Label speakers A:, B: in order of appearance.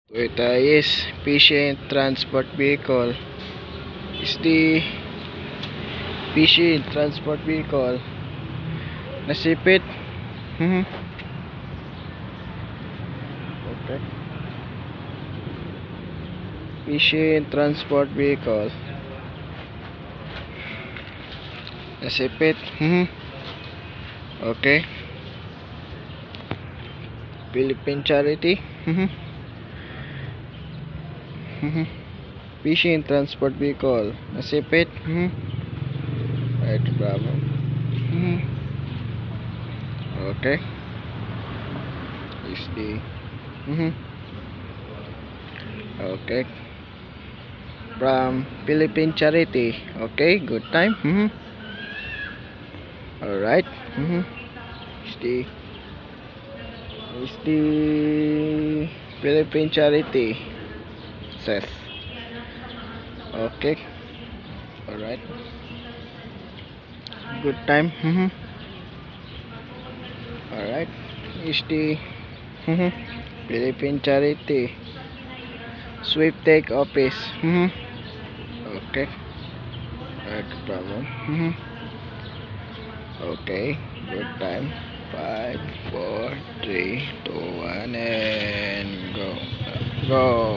A: Toyota is Patient Transport Vehicle is the Patient Transport Vehicle. Nasipit. Okay. Patient Transport Vehicle. Nasipit. Okay. Philippine Charity. Patient Transport Vehicle. Nasipit. Right, bravo. Okay. Is the okay. From Philippine Charity. Okay, good time. Alright. Is the Philippine Charity says. Okay. Alright. Good time. Alright. Is the Philippine Charity Sweep Take Office. Okay. Right, problem. Okay. Good time. 5, 4, 3, 2, 1, and go. Go.